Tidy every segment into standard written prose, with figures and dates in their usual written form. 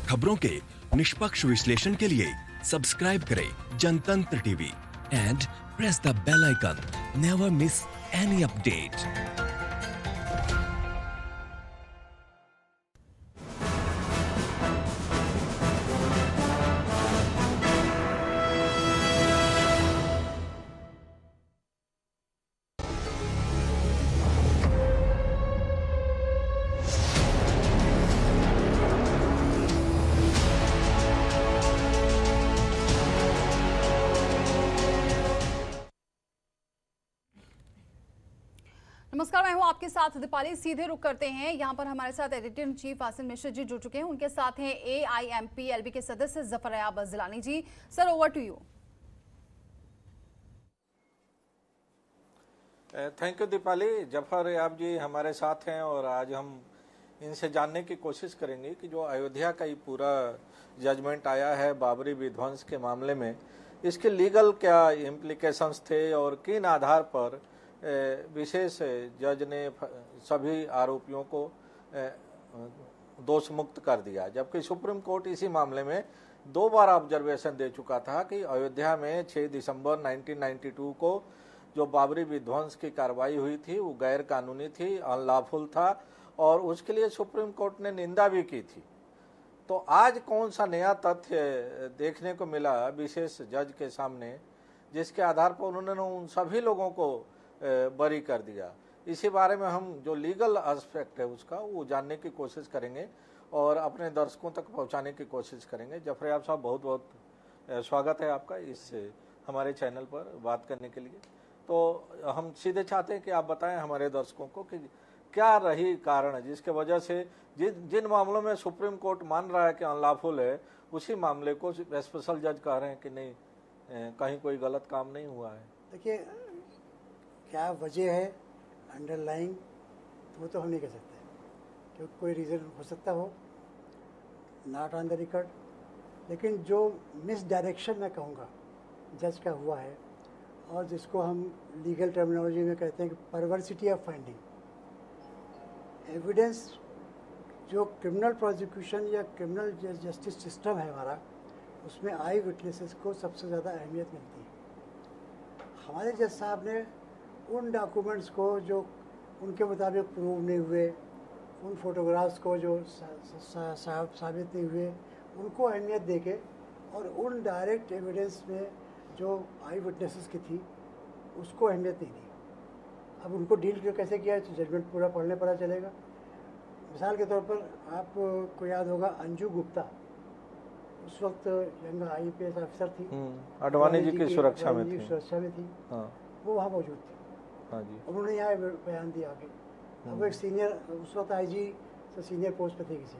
खबरों के निष्पक्ष विश्लेषण के लिए सब्सक्राइब करें Jantantra TV and press the bell icon. Never miss any update. नमस्कार, मैं हूं आपके साथ दीपाली। सीधे रुक करते हैं। यहां पर हमारे साथ editor in chief Asim Mishra ji जुड़ चुके हैं। उनके साथ हैं AIMPLB के सदस्य Zafaryab Jilani ji. Sir, over to you. Thank you Deepali. Zafaryab ji हमारे साथ हैं और आज हम इनसे जानने की कोशिश करेंगे कि जो अयोध्या का ये पूरा जजमेंट आया है बाबरी विध्वंस के मामले में, इसके लीगल क्या इम्प्लीकेशंस थे और किन आधार पर विशेष जज ने सभी आरोपियों को दोष मुक्त कर दिया, जबकि सुप्रीम कोर्ट इसी मामले में 2 बार ऑब्जर्वेशन दे चुका था कि अयोध्या में 6 दिसंबर 1992 को जो बाबरी विध्वंस की कार्रवाई हुई थी वो गैर कानूनी थी, अनलॉफुल था और उसके लिए सुप्रीम कोर्ट ने निंदा भी की थी। तो आज कौन सा नया तथ्य देखने को मिला विशेष जज के सामने, जिसके आधार पर उन्होंने उन सभी लोगों को बरी कर दिया? इसी बारे में हम जो लीगल एस्पेक्ट है उसका वो जानने की कोशिश करेंगे और अपने दर्शकों तक पहुंचाने की कोशिश करेंगे। जफर अयाब साहब, बहुत बहुत स्वागत है आपका इस हमारे चैनल पर बात करने के लिए। तो हम सीधे चाहते हैं कि आप बताएं हमारे दर्शकों को कि क्या रही कारण जिसके वजह से जिन मामलों में सुप्रीम कोर्ट मान रहा है कि अनलॉफुल है, उसी मामले को स्पेशल जज कह रहे हैं कि नहीं, कहीं कोई गलत काम नहीं हुआ है। देखिए, क्या वजह है अंडरलाइंग वो तो हम नहीं कह सकते, क्योंकि कोई रीज़न हो सकता हो, नॉट ऑन द रिकॉर्ड। लेकिन जो मिस डायरेक्शन मैं कहूँगा जज का हुआ है और जिसको हम लीगल टर्मिनोलॉजी में कहते हैं कि परवर्सिटी ऑफ फाइंडिंग एविडेंस, जो क्रिमिनल प्रोसिक्यूशन या क्रिमिनल जस्टिस सिस्टम है हमारा, उसमें आई विटनेसेस को सबसे ज़्यादा अहमियत मिलती है। हमारे जज साहब ने उन डॉक्यूमेंट्स को जो उनके मुताबिक प्रूव नहीं हुए, उन फोटोग्राफ्स को जो साबित नहीं हुए, उनको अहमियत देके और उन डायरेक्ट एविडेंस में जो आई विटनेसेस की थी उसको अहमियत नहीं दी। अब उनको डील कैसे किया तो जजमेंट पूरा पढ़ने पता चलेगा। मिसाल के तौर पर आपको याद होगा अंजू गुप्ता उस वक्त यंग IPS ऑफिसर थी, अडवाणी जी की सुरक्षा में थी। हाँ। वो वहाँ मौजूद थी। हाँ जी। उन्होंने यहाँ बयान दिया आगे। अब एक सीनियर, उस वक्त IG से सीनियर पोस्ट पे थे किसी,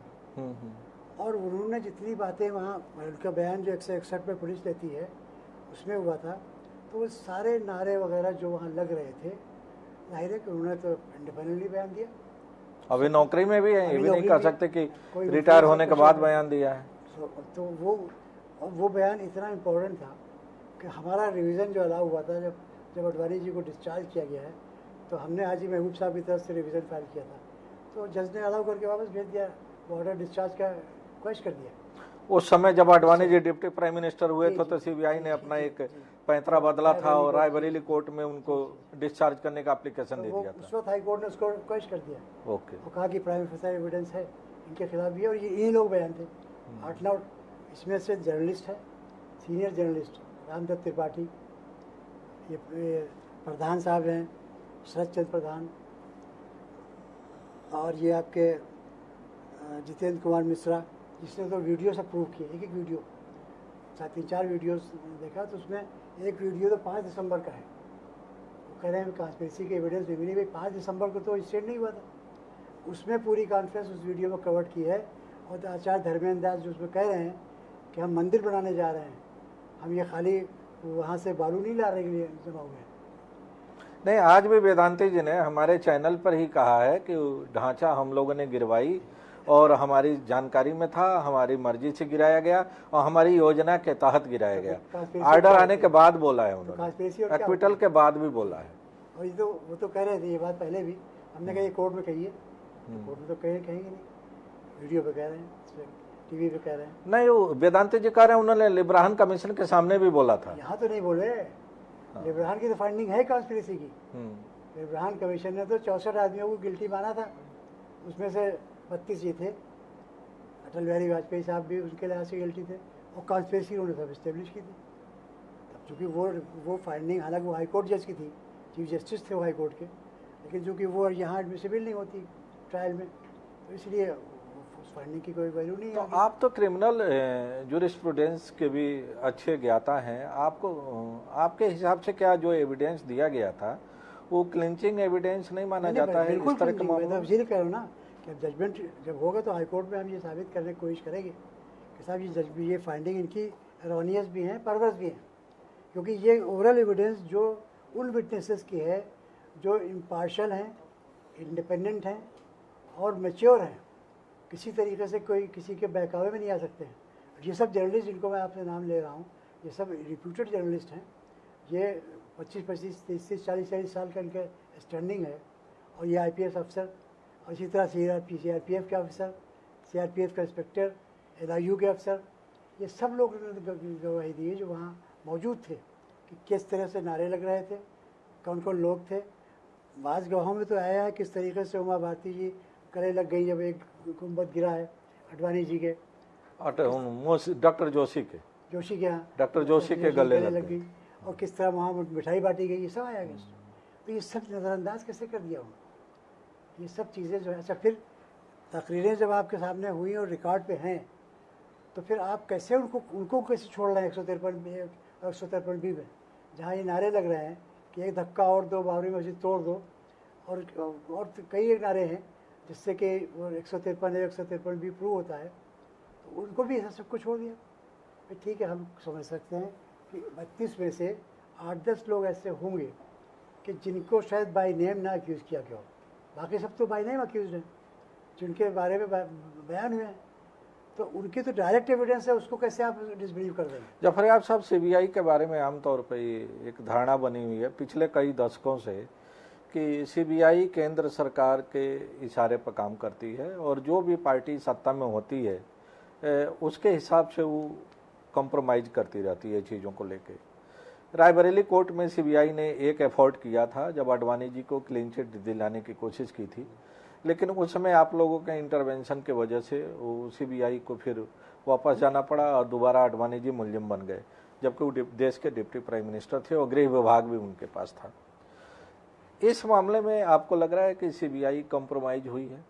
और उन्होंने जितनी बातें वहाँ, उनका बयान जो 161 में पुलिस लेती है उसमें हुआ था, तो वो सारे नारे वगैरह जो वहाँ लग रहे थे, जाहिर है कि उन्होंने तो इंडिपेंडेंटली बयान दिया। अभी नौकरी में भी है, ये भी नहीं कह सकते कि रिटायर होने के बाद बयान दिया है। तो वो बयान इतना इम्पोर्टेंट था कि हमारा रिवीजन जो अलाउ हुआ था, जब अडवाणी जी को डिस्चार्ज किया गया है, तो हमने हाजी महबूब साहब की तरफ से रिवीजन फाइल किया था, तो जज ने अलाउ करके वापस भेज दिया, बॉर्डर डिस्चार्ज का रिक्वेस्ट कर दिया। उस समय जब Advani ji deputy prime minister हुए थे तो CBI ने अपना एक पैंतरा बदला था और रायबरेली कोर्ट में उनको डिस्चार्ज करने का एप्लीकेशन दे दिया था। उस वक्त हाई कोर्ट ने उसको रिक्वेस्ट कर दिया। ओके। वो कहा कि प्राइम फेसिस एविडेंस है इनके खिलाफ भी, और ये लोग बयान थे 8-9, इसमें से जर्नलिस्ट है, सीनियर जर्नलिस्ट रामदत्त त्रिपाठी, ये प्रधान साहब हैं शरद चंद्र प्रधान, और ये आपके जितेंद्र कुमार मिश्रा, जिसने तो वीडियो सब प्रूव किए, एक वीडियो, 3-4 वीडियोस देखा, तो उसमें एक वीडियो तो 5 दिसंबर का है। वो कह रहे हैं कॉन्स्पिरेसी के एविडेंस भी मिली, भाई 5 दिसंबर को तो स्टेट नहीं हुआ था, उसमें पूरी कॉन्फ्रेंस उस वीडियो में कवर की है। और आचार्य धर्मेंद्र दास जो उसमें कह रहे हैं कि हम मंदिर बनाने जा रहे हैं, हम ये खाली वहाँ से बालू नहीं ला रहे के लिए जमा हुए हैं। नहीं, आज भी वेदांती जी ने हमारे चैनल पर ही कहा है कि ढांचा हम लोगों ने गिरवाई और हमारी जानकारी में था, हमारी मर्जी से गिराया गया और हमारी योजना के तहत गिराया गया। ऑर्डर आने के बाद बोला है उन्होंने, एक्विटल के बाद भी बोला है। और ये तो वो तो कह रहे थे ये बात पहले भी, हमने कहा ये कोर्ट में कहिए, कोर्ट में तो कहेंगे नहीं, वीडियो पे कह रहे हैं। टीवी पे कह रहे हैं। नहीं, वो वेदांत जी कह रहे हैं, उन्होंने लिब्राहन कमीशन के सामने भी बोला था। यहाँ तो नहीं बोले, लिब्राहन की तो फाइंडिंग है कॉन्स्पिरेसी की। लिब्राहन कमीशन ने तो 64 आदमियों को गिल्टी माना था, उसमें से 32 ये थे, अटल बिहारी वाजपेयी साहब भी उनके लिहाज से गिल्टी थे, और कॉन्स्पिरेसी उन्होंने सब इस्टेब्लिश की थी। तब चूँकि वो फाइंडिंग, हालांकि वो हाई कोर्ट जज की थी, चीफ जस्टिस थे वो हाई कोर्ट के, लेकिन चूँकि वो यहाँ एडमिसिबल नहीं होती ट्रायल में, तो इसलिए उस फाइंडिंग की कोई वैल्यू नहीं तो है। आप तो क्रिमिनल जूरिस्प्रूडेंस के भी अच्छे ज्ञाता हैं, आपको आपके हिसाब से क्या जो एविडेंस दिया गया था वो क्लिंचिंग एविडेंस नहीं माना जाता है बिल्कुल इस तरह के मैं तो मामलों में? इसीलिए कह रहा हूँ ना कि अब जजमेंट जब होगा तो हाई कोर्ट में हम ये साबित करने की कोशिश करेंगे कि साहब ये फाइंडिंग इनकी एरोनियस भी हैं, परवर्स भी हैं, क्योंकि ये ओवरऑल एविडेंस जो उन विटनेसेस की है जो इम्पार्शल हैं, इंडिपेंडेंट हैं और मैच्योर हैं, किसी तरीके से कोई किसी के बहकावे में नहीं आ सकते हैं। ये सब जर्नलिस्ट जिनको मैं आपसे नाम ले रहा हूँ, ये सब रिप्यूटेड जर्नलिस्ट हैं, ये 25-25, 30-30, 40-40 साल का इनका स्टैंडिंग है, और ये IPS अफसर, और इसी तरह CRPF के अफसर, CRPF का इंस्पेक्टर, LIU के अफसर, ये सब लोग गवाही दी है जो वहाँ मौजूद थे कि किस तरह से नारे लग रहे थे, कौन कौन लोग थे। बाज़ गवाहों में तो आया है किस तरीके से उमा भारती जी गले लग गई जब एक गुंबद गिरा है अडवाणी जी के, डॉक्टर जोशी के यहाँ डॉक्टर जोशी के गले लग गई, और किस तरह वहाँ मिठाई बांटी गई, ये सब आया गया। तो ये सब नज़रअंदाज कैसे कर दिया उन्होंने, ये सब चीज़ें जो है। अच्छा, फिर तकरीरें जब आपके सामने हुई और रिकॉर्ड पे हैं, तो फिर आप कैसे उनको कैसे छोड़ रहे हैं 153 और 153 में, जहाँ ये नारे लग रहे हैं कि एक धक्का और दो, बाबरी मस्जिद तोड़ दो, और कई एक नारे हैं जिससे कि वो 153 या 153 प्रूव होता है, तो उनको भी ऐसा सबको छोड़ दिया। फिर ठीक है, हम समझ सकते हैं कि 32 में से 8-10 लोग ऐसे होंगे कि जिनको शायद बाय नेम ना अक्यूज़ किया गया हो, बाकी सब तो बाय नेम अक्यूज़ हैं जिनके बारे में बयान हुए हैं, तो उनकी तो डायरेक्ट एविडेंस है, उसको कैसे आप डिसबिलीव कर देंगे? जफरयाब साहब, CBI के बारे में आमतौर पर एक धारणा बनी हुई है पिछले कई दशकों से कि CBI केंद्र सरकार के इशारे पर काम करती है, और जो भी पार्टी सत्ता में होती है उसके हिसाब से वो कॉम्प्रोमाइज़ करती रहती है चीज़ों को लेके। रायबरेली कोर्ट में CBI ने एक एफर्ट किया था जब आडवाणी जी को क्लीन चिट दिलाने की कोशिश की थी, लेकिन उस समय आप लोगों के इंटरवेंशन की वजह से वो CBI को फिर वापस जाना पड़ा और दोबारा आडवाणी जी मुलजिम बन गए, जबकि वो देश के डिप्टी प्राइम मिनिस्टर थे और गृह विभाग भी उनके पास था। इस मामले में आपको लग रहा है कि CBI कॉम्प्रोमाइज़ हुई है?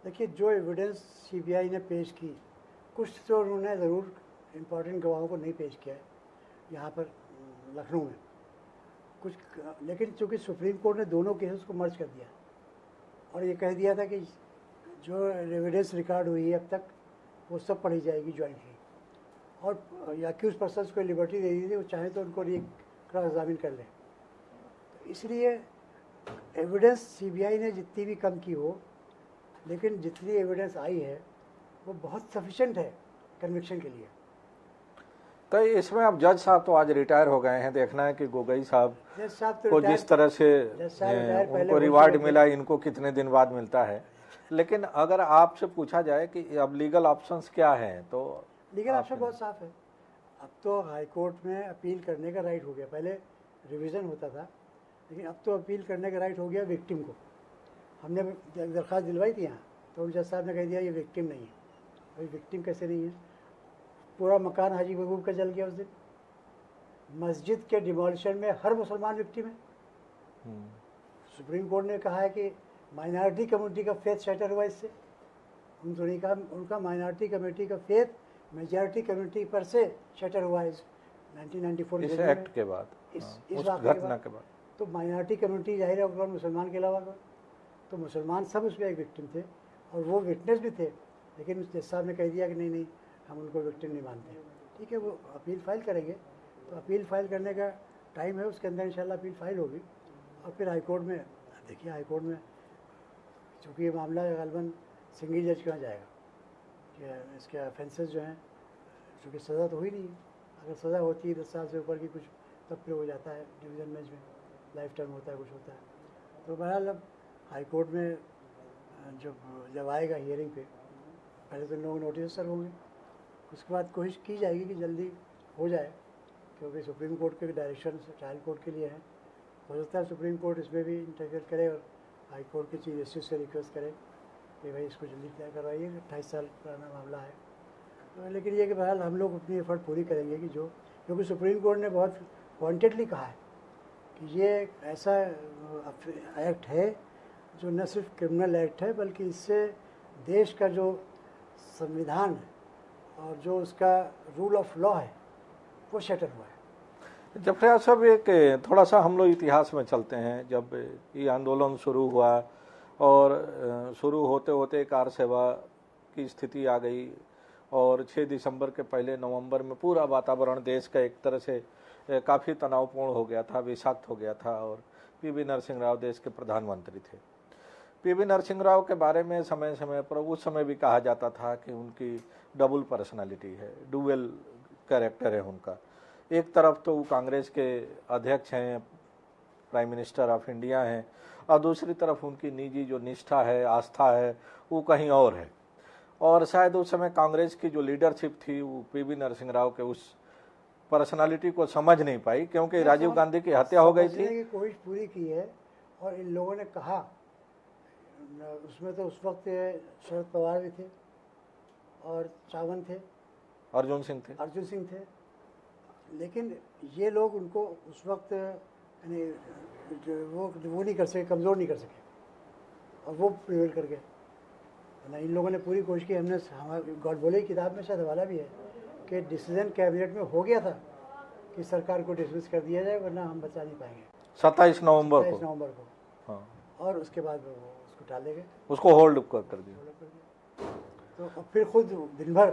देखिए, जो एविडेंस CBI ने पेश की, कुछ तो उन्होंने ज़रूर इम्पॉर्टेंट गवाहों को नहीं पेश किया है यहाँ पर लखनऊ में कुछ, लेकिन चूँकि सुप्रीम कोर्ट ने दोनों केसेस को मर्ज कर दिया और ये कह दिया था कि जो एविडेंस रिकॉर्ड हुई है अब तक वो सब पढ़ी जाएगी जॉइंटली, और अक्यूज पर्सन्स को लिबर्टी दे दी थी, वो चाहे तो उनको क्रॉस एग्जामिन कर लें। तो इसलिए एविडेंस CBI ने जितनी भी कम की हो, लेकिन जितनी एविडेंस आई है वो बहुत सफिशेंट है कन्विक्शन के लिए। तो इसमें अब जज साहब तो आज रिटायर हो गए हैं, देखना है कि गोगोई साहब तो को जिस तरह से उनको रिवार्ड मिला, इनको कितने दिन बाद मिलता है। लेकिन अगर आपसे पूछा जाए कि अब लीगल ऑप्शंस क्या हैं, तो लीगल ऑप्शन बहुत साफ है। अब तो हाई कोर्ट में अपील करने का राइट हो गया, पहले रिवीजन होता था, लेकिन अब तो अपील करने का राइट हो गया विक्टिम को। हमने दरख्वास्त दिलवाई थी यहाँ, तो जज साहब ने कह दिया ये विक्टिम नहीं है। भाई विक्टिम कैसे नहीं है? पूरा मकान हाजी महबूब का जल गया उस दिन, मस्जिद के डिमोलिशन में हर मुसलमान विक्टिम है। सुप्रीम कोर्ट ने कहा है कि माइनॉरिटी कम्युनिटी का फेथ शैटर हुआ इससे। उनको नहीं कहा, उनका माइनॉरिटी कम्युनिटी का फेथ मेजॉरिटी कम्युनिटी पर से शटर हुआ है 1994 इस एक्ट के बाद, इस घटना के बाद। तो माइनॉरिटी कम्युनिटी जाहिर है मुसलमान के अलावा, तो मुसलमान सब उसमें एक विक्टिम थे और वो विटनेस भी थे, लेकिन जज साहब ने कह दिया कि नहीं हम उनको विक्टिम नहीं मानते। ठीक है, वो अपील फाइल करेंगे, तो अपील फाइल करने का टाइम है, उसके अंदर इंशाल्लाह अपील फाइल होगी और फिर हाई कोर्ट में देखिए, हाई कोर्ट में चूँकि ये मामला गलबन सिंगल जज के यहाँ जाएगा कि इसके ऑफेंसेस जो हैं, चूँकि सज़ा तो हुई नहीं है, अगर सज़ा होती है 10 साल से ऊपर की कुछ तब फिर हो जाता है डिवीज़न बेंच में, लाइफ टाइम होता है, कुछ होता है। तो बहरहाल अब हाई कोर्ट में जब आएगा हियरिंग पे पहले तो लोग नोटिस सर्व होंगे, उसके बाद कोशिश की जाएगी कि जल्दी हो जाए, क्योंकि सुप्रीम कोर्ट के डायरेक्शन ट्रायल कोर्ट के लिए हैं। हो सकता है सुप्रीम कोर्ट इसमें भी इंटरफेयर करे और हाई कोर्ट के चीफ जस्टिस से रिक्वेस्ट करे कि भाई इसको जल्दी तय करवाइए, 28 साल पुराना मामला है। तो लेकिन ये कि बहरहाल हम लोग अपनी एफर्ट पूरी करेंगे कि जो, क्योंकि सुप्रीम कोर्ट ने बहुत पॉइंटेडली कहा है कि ये एक ऐसा एक्ट है जो न सिर्फ क्रिमिनल एक्ट है, बल्कि इससे देश का जो संविधान है और जो उसका रूल ऑफ लॉ है वो शटर हुआ है। जफरिया साहब, एक थोड़ा सा हम लोग इतिहास में चलते हैं। जब ये आंदोलन शुरू हुआ और शुरू होते होते कार सेवा की स्थिति आ गई और 6 दिसंबर के पहले नवंबर में पूरा वातावरण देश का एक तरह से काफ़ी तनावपूर्ण हो गया था, विषाक्त हो गया था। और पीवी नरसिंह राव देश के प्रधानमंत्री थे। पीवी नरसिंह राव के बारे में समय समय पर उस समय भी कहा जाता था कि उनकी डबल पर्सनालिटी है, डुअल कैरेक्टर है उनका। एक तरफ तो वो कांग्रेस के अध्यक्ष हैं, प्राइम मिनिस्टर ऑफ इंडिया हैं, और दूसरी तरफ उनकी निजी जो निष्ठा है, आस्था है, वो कहीं और है। और शायद उस समय कांग्रेस की जो लीडरशिप थी वो पीवी नरसिंह राव के उस पर्सनालिटी को समझ नहीं पाई, क्योंकि राजीव गांधी की हत्या हो गई थी। समझने की कोशिश पूरी की है और इन लोगों ने कहा, उसमें तो उस वक्त शरद पवार भी थे और सावंत थे, अर्जुन सिंह थे, लेकिन ये लोग उनको उस वक्त यानी वो नहीं कर सके, कमज़ोर नहीं कर सके, और वो प्रिवेल कर गए। ना इन लोगों ने पूरी कोशिश की। हमने हमारे गॉड बोले किताब में शायद हवाला भी है कि डिसीजन कैबिनेट में हो गया था कि सरकार को डिसमिस कर दिया जाए, वरना हम बचा नहीं पाएंगे। 27 नवंबर को हाँ। और उसके बाद वो उसको टाले गए, उसको होल्ड कर दिया। तो फिर खुद दिन भर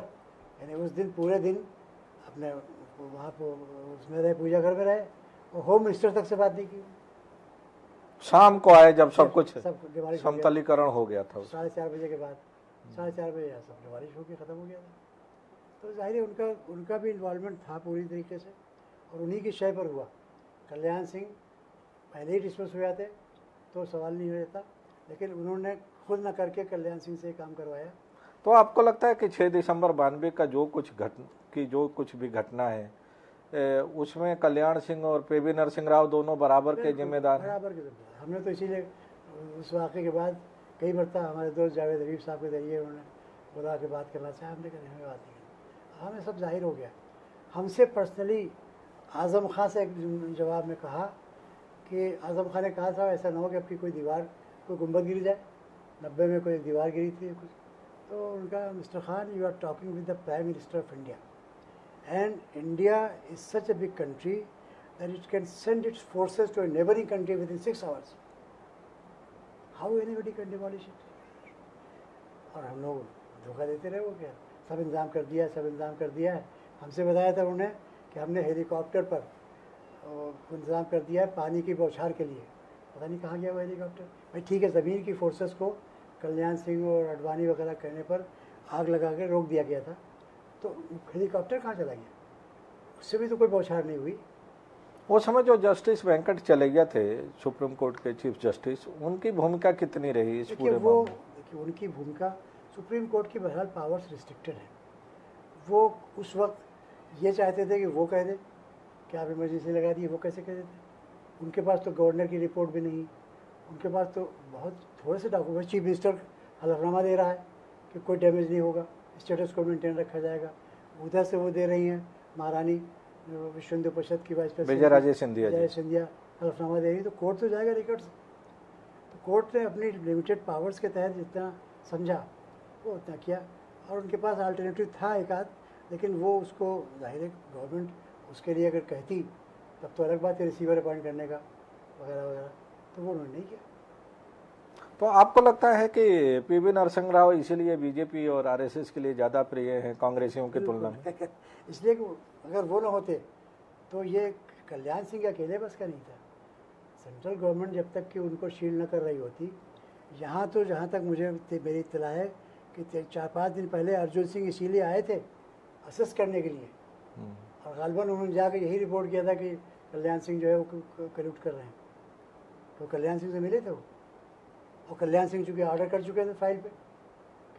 यानी उस दिन पूरे दिन अपने वहाँ पर उसमें रहे, पूजा घर में रहे, और होम मिनिस्टर तक से बात नहीं की। शाम को आए जब सब कुछ सब समतलीकरण हो गया था। 4:30 बजे के बाद 4:30 बजे सब डिमालिश होकर ख़त्म हो गया था। तो जाहिर है उनका भी इन्वॉल्वमेंट था पूरी तरीके से, और उन्हीं की शय पर हुआ। कल्याण सिंह पहले ही डिसमिस हो जाते तो सवाल नहीं हो जाता, लेकिन उन्होंने खुद न करके कल्याण सिंह से काम करवाया। तो आपको लगता है कि 6 दिसंबर 92 का जो कुछ भी घटना है उसमें कल्याण सिंह और पीवी नरसिंह राव दोनों बराबर के जिम्मेदार हैं? बराबर के जिम्मेदार। हमने तो इसीलिए उस वाक़े के बाद कई मरता हमारे दोस्त जावेद हबीब साहब के जरिए उन्होंने बुला के बात करना चाहा, हमने कहा हमें बात नहीं। हमें सब जाहिर हो गया। हमसे पर्सनली आज़म खां से एक जवाब में कहा कि आज़म खां ने कहा था ऐसा ना हो कि आपकी कोई गुंबद गिर जाए। 90 में कोई दीवार गिरी थी कुछ, तो उनका mister Khan you are talking with the prime minister of India, and India is such a big country that it can send its forces to a neighboring country within 6 hours. How anybody can demolish it? और हम लोग धोखा देते रहे। वो क्या सब इंतज़ाम कर दिया है। हमसे बताया था उन्होंने कि हमने हेलीकॉप्टर पर इंतज़ाम कर दिया है पानी की बौछार के लिए। पता नहीं कहाँ गया वो हेलीकॉप्टर। भाई ठीक है, ज़मीन की फोर्सेस को कल्याण सिंह और अडवाणी वगैरह कहने पर आग लगा के रोक दिया गया था, तो हेलीकॉप्टर कहाँ चला गया? उससे भी तो कोई बौछार नहीं हुई। वो समय जो जस्टिस वेंकट चलैया थे, सुप्रीम कोर्ट के चीफ जस्टिस, उनकी भूमिका कितनी रही इस पूरे मामले में? देखिए उनकी भूमिका, सुप्रीम कोर्ट की बहरहाल पावर्स रिस्ट्रिक्टेड है। वो उस वक्त ये चाहते थे कि वो कह दे कि आप इमरजेंसी लगा दी, वो कैसे कह देते? उनके पास तो गवर्नर की रिपोर्ट भी नहीं, उनके पास तो बहुत थोड़े से डॉक्यूमेंट। चीफ मिनिस्टर हलफनामा दे रहा है कि कोई डैमेज नहीं होगा, स्टेटस को मेंटेन रखा जाएगा। उधर से वो दे रही हैं महारानी विश्व हिंदू परिषद की वाइस प्रेसिडेंट विजय सिंधिया हलफनामा दे रही, तो कोर्ट तो जाएगा रिकॉर्ड से। तो कोर्ट ने अपनी लिमिटेड पावर्स के तहत जितना समझा वो उतना किया, और उनके पास अल्टरनेटिव था एक आध, लेकिन वो उसको जाहिर है गवर्नमेंट उसके लिए अगर कहती तब तो अलग बात है, रिसीवर अपॉइंट करने का वगैरह वगैरह, तो वो उन्होंने नहीं किया। तो आपको लगता है कि पीवी नरसिंह राव इसीलिए बीजेपी और आरएसएस के लिए ज़्यादा प्रिय हैं कांग्रेसियों की तुलना में? इसलिए कि अगर वो ना होते तो ये कल्याण सिंह अकेले बस का नहीं था। सेंट्रल गवर्नमेंट जब तक कि उनको शील्ड न कर रही होती, यहाँ तो जहाँ तक मुझे मेरी इत्तला है कि 4-5 दिन पहले अर्जुन सिंह इसीलिए आए थे असेस करने के लिए, और गालबन उन्होंने जाकर यही रिपोर्ट किया था कि कल्याण सिंह जो है वो कल्यूट कर रहे हैं। तो कल्याण सिंह से मिले थे वो, और कल्याण सिंह चूँकि ऑर्डर कर चुके थे फाइल पे,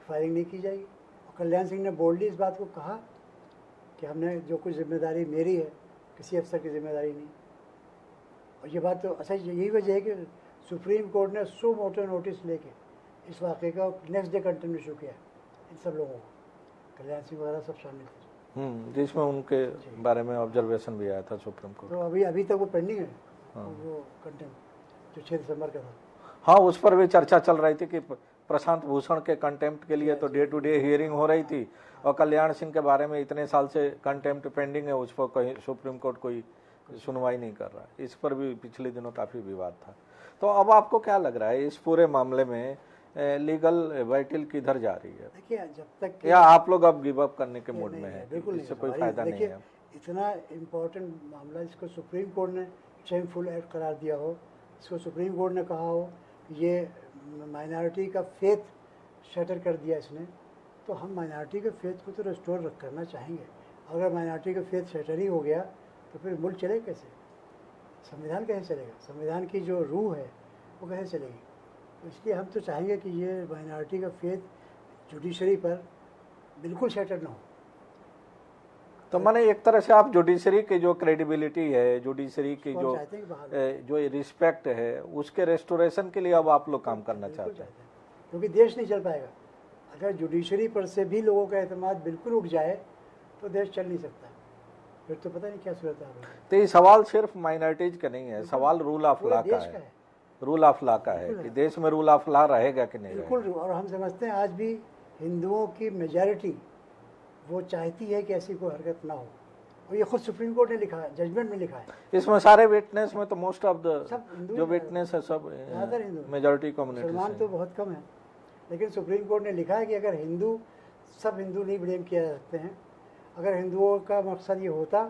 फायरिंग नहीं की जाएगी। कल्याण सिंह ने बोल्डली इस बात को कहा कि हमने जो कुछ जिम्मेदारी मेरी है, किसी अफसर की जिम्मेदारी नहीं। और ये बात तो अच्छा यही वजह है कि सुप्रीम कोर्ट ने सो मोटो नोटिस लेके इस वाक़े का नेक्स्ट डे कंटिन्यू इशू किया इन सब लोगों को, कल्याण सिंह वगैरह सब शामिल थे, जिसमें उनके बारे में ऑब्जर्वेशन भी आया था सुप्रीम कोर्ट। तो अभी तक वो पेंडिंग है। वो कंटेम्प्ट जो 6 दिसंबर का था, हाँ, उस पर भी चर्चा चल रही थी कि प्रशांत भूषण के कंटेम्प्ट के लिए तो डे टू डे हियरिंग हो रही थी, और कल्याण सिंह के बारे में इतने साल से कंटेम्प्ट पेंडिंग है, उस पर कहीं सुप्रीम कोर्ट कोई सुनवाई नहीं कर रहा। इस पर भी पिछले दिनों काफ़ी विवाद था। तो अब आपको क्या लग रहा है इस पूरे मामले में लीगल बैटल किधर जा रही है? देखिए जब तक या आप लोग अब गिव अप करने के मूड में है? बिल्कुल इससे कोई फायदा नहीं है। इतना इम्पोर्टेंट मामला, इसको सुप्रीम कोर्ट ने शेमफुल एक्ट करार दिया हो, इसको सुप्रीम कोर्ट ने कहा हो कि ये माइनॉरिटी का फेथ शटर कर दिया इसने, तो हम माइनॉरिटी के फेथ को तो रिस्टोर करना चाहेंगे। अगर माइनॉरिटी का फेथ शटर ही हो गया तो फिर मुल्क चले कैसे? संविधान कैसे चलेगा? संविधान की जो रूह है वो कैसे चलेगी? तो इसलिए हम तो चाहेंगे कि ये माइनॉरिटी का फेथ जुडिशरी पर बिल्कुल शटर ना हो। तो माने एक तरह से आप जुडिशरी की जो क्रेडिबिलिटी है, जुडिशरी की जो रिस्पेक्ट है, उसके रेस्टोरेशन के लिए अब आप लोग काम करना चाहते हैं, क्योंकि देश नहीं चल पाएगा अगर जुडिशरी पर से भी लोगों का एतमाद बिल्कुल उठ जाए, तो देश चल नहीं सकता। फिर तो पता नहीं क्या सूरत है। तो ये सवाल सिर्फ माइनॉरिटीज का नहीं है, सवाल रूल ऑफ लॉ का है। रूल ऑफ लॉ का है कि देश में रूल ऑफ लॉ रहेगा कि नहीं बिल्कुल। और हम समझते हैं आज भी हिंदुओं की मेजॉरिटी वो चाहती है कि ऐसी कोई हरकत ना हो, और ये खुद सुप्रीम कोर्ट ने लिखा है, जजमेंट में लिखा है। इसमें सारे विटनेस में तो मोस्ट ऑफ द सब जो विटनेस है सब ज़्यादातर हिंदू, मेजॉरिटी कम्युनिटी। मुसलमान तो बहुत कम है, लेकिन सुप्रीम कोर्ट ने लिखा है कि अगर सब हिंदू नहीं ब्लेम किया जा सकते हैं। अगर हिंदुओं का मकसद ये होता